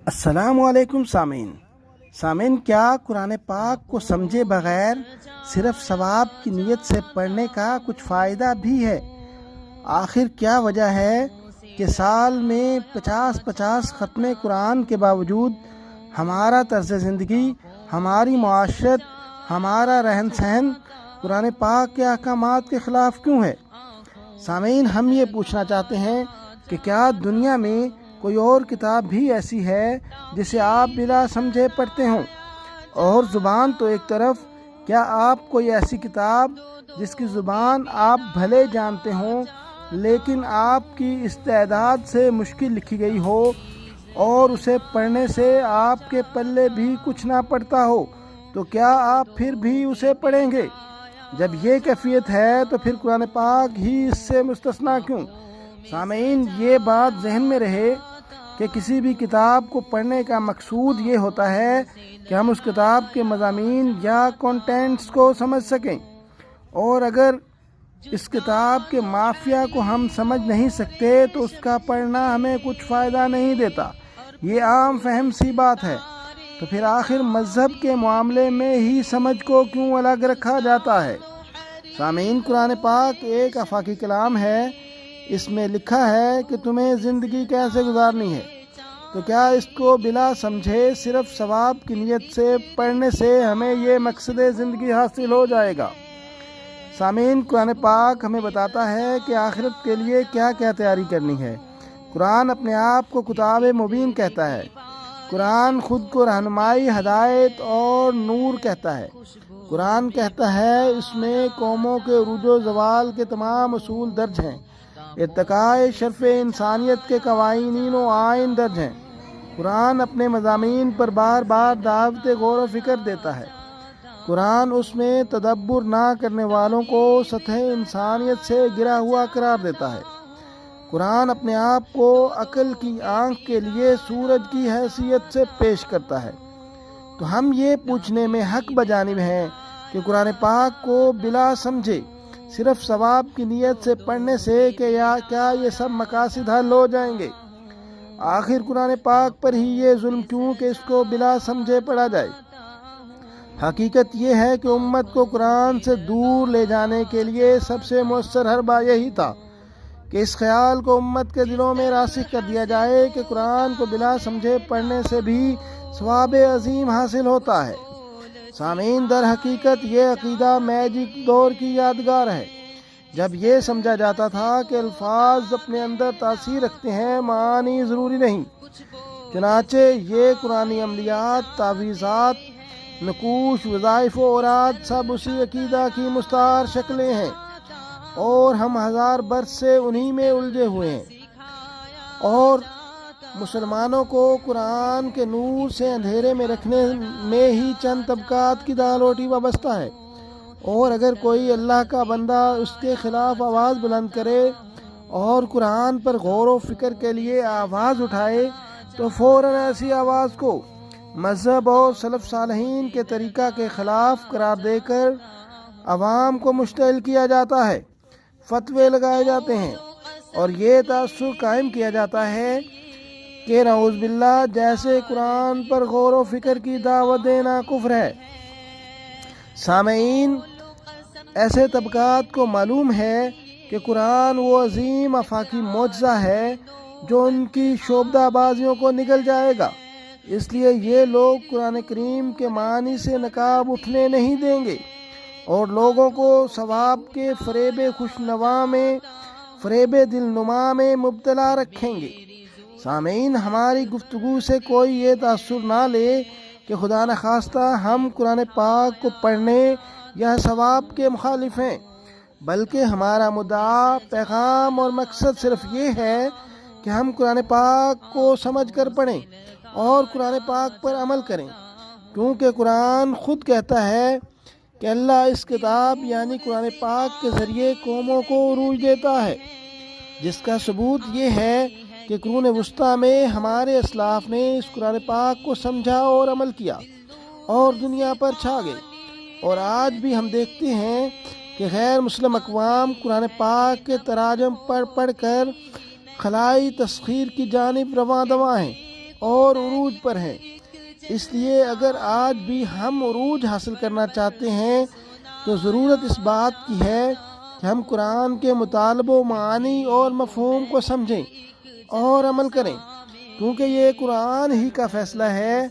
السلام علیکم سامعین، کیا قرآن پاک کو سمجھے بغیر صرف ثواب کی نیت سے پڑھنے کا کچھ فائدہ بھی ہے؟ آخر کیا وجہ ہے کہ سال میں 50 ختم قرآن کے باوجود ہمارا طرز زندگی، ہماری معاشرت، ہمارا رہن سہن قرآن پاک کے احکامات کے خلاف کیوں ہے؟ سامعین، ہم یہ پوچھنا چاہتے ہیں کہ کیا دنیا میں کوئی اور کتاب بھی ایسی ہے جسے آپ بلا سمجھے پڑھتے ہوں؟ اور زبان تو ایک طرف، کیا آپ کوئی ایسی کتاب جس کی زبان آپ بھلے جانتے ہوں لیکن آپ کی استعداد سے مشکل لکھی گئی ہو اور اسے پڑھنے سے آپ کے پلے بھی کچھ نہ پڑتا ہو، تو کیا آپ پھر بھی اسے پڑھیں گے؟ جب یہ کیفیت ہے تو پھر قرآن پاک ہی اس سے مستثنیٰ کیوں؟ سامعین، یہ بات ذہن میں رہے کہ کسی بھی کتاب کو پڑھنے کا مقصود یہ ہوتا ہے کہ ہم اس کتاب کے مضامین یا کانٹینٹس کو سمجھ سکیں، اور اگر اس کتاب کے مافیا کو ہم سمجھ نہیں سکتے تو اس کا پڑھنا ہمیں کچھ فائدہ نہیں دیتا۔ یہ عام فہم سی بات ہے، تو پھر آخر مذہب کے معاملے میں ہی سمجھ کو کیوں الگ رکھا جاتا ہے؟ سامعین، قرآن پاک ایک آفاقی کلام ہے۔ اس میں لکھا ہے کہ تمہیں زندگی کیسے گزارنی ہے، تو کیا اس کو بلا سمجھے صرف ثواب کی نیت سے پڑھنے سے ہمیں یہ مقصد زندگی حاصل ہو جائے گا؟ سامعین، قرآن پاک ہمیں بتاتا ہے کہ آخرت کے لیے کیا کیا تیاری کرنی ہے۔ قرآن اپنے آپ کو کتاب مبین کہتا ہے۔ قرآن خود کو رہنمائی، ہدایت اور نور کہتا ہے۔ قرآن کہتا ہے اس میں قوموں کے عروج و زوال کے تمام اصول درج ہیں، ارتقاء شرف انسانیت کے قوانین و آئین درج ہیں۔ قرآن اپنے مضامین پر بار بار دعوت غور و فکر دیتا ہے۔ قرآن اس میں تدبر نہ کرنے والوں کو سطح انسانیت سے گرا ہوا قرار دیتا ہے۔ قرآن اپنے آپ کو عقل کی آنکھ کے لیے سورج کی حیثیت سے پیش کرتا ہے۔ تو ہم یہ پوچھنے میں حق بجانب ہیں کہ قرآن پاک کو بلا سمجھے صرف ثواب کی نیت سے پڑھنے سے کیا یہ سب مقاصد حل ہو جائیں گے؟ آخر قرآن پاک پر ہی یہ ظلم کیوں کہ اس کو بلا سمجھے پڑھا جائے؟ حقیقت یہ ہے کہ امت کو قرآن سے دور لے جانے کے لیے سب سے مؤثر حربہ یہی تھا کہ اس خیال کو امت کے دلوں میں راسخ کر دیا جائے کہ قرآن کو بلا سمجھے پڑھنے سے بھی ثواب عظیم حاصل ہوتا ہے۔ سامعین، در حقیقت یہ عقیدہ میجک دور کی یادگار ہے، جب یہ سمجھا جاتا تھا کہ الفاظ اپنے اندر تاثیر رکھتے ہیں، معانی ضروری نہیں۔ چنانچہ یہ قرآنی عملیات، تعویذات، نقوش، وظائف و اوراد سب اسی عقیدہ کی مستعار شکلیں ہیں، اور ہم ہزار برس سے انہی میں الجھے ہوئے ہیں۔ اور مسلمانوں کو قرآن کے نور سے اندھیرے میں رکھنے میں ہی چند طبقات کی دال روٹی وابستہ ہے، اور اگر کوئی اللہ کا بندہ اس کے خلاف آواز بلند کرے اور قرآن پر غور و فکر کے لیے آواز اٹھائے تو فوراً ایسی آواز کو مذہب اور سلف صالحین کے طریقہ کے خلاف قرار دے کر عوام کو مشتعل کیا جاتا ہے، فتوے لگائے جاتے ہیں، اور یہ تاثر قائم کیا جاتا ہے کہ نعوذ باللہ جیسے قرآن پر غور و فکر کی دعوت دینا کفر ہے۔ سامعین، ایسے طبقات کو معلوم ہے کہ قرآن وہ عظیم آفاقی معجزہ ہے جو ان کی شعبدہ بازیوں کو نگل جائے گا، اس لیے یہ لوگ قرآن کریم کے معنی سے نقاب اٹھنے نہیں دیں گے اور لوگوں کو ثواب کے فریب خوشنوا میں، فریب دلنما میں مبتلا رکھیں گے۔ سامعین، ہماری گفتگو سے کوئی یہ تاثر نہ لے کہ خدا نخواستہ ہم قرآن پاک کو پڑھنے یا ثواب کے مخالف ہیں، بلکہ ہمارا مدعا، پیغام اور مقصد صرف یہ ہے کہ ہم قرآن پاک کو سمجھ کر پڑھیں اور قرآن پاک پر عمل کریں، کیونکہ قرآن خود کہتا ہے کہ اللہ اس کتاب یعنی قرآن پاک کے ذریعے قوموں کو عروج دیتا ہے، جس کا ثبوت یہ ہے کہ قرون وسطیٰ میں ہمارے اسلاف نے اس قرآن پاک کو سمجھا اور عمل کیا اور دنیا پر چھا گئے، اور آج بھی ہم دیکھتے ہیں کہ غیر مسلم اقوام قرآن پاک کے تراجم پڑھ کر خلائی تسخیر کی جانب رواں دواں ہیں اور عروج پر ہے۔ اس لیے اگر آج بھی ہم عروج حاصل کرنا چاہتے ہیں تو ضرورت اس بات کی ہے کہ ہم قرآن کے مطالبوں، معانی اور مفہوم کو سمجھیں اور عمل کریں، کیونکہ یہ قرآن ہی کا فیصلہ ہے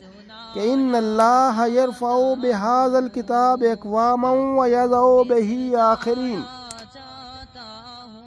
کہ ان اللہ یرفع بہذا الکتاب اقواما ویضع بہ آخرین۔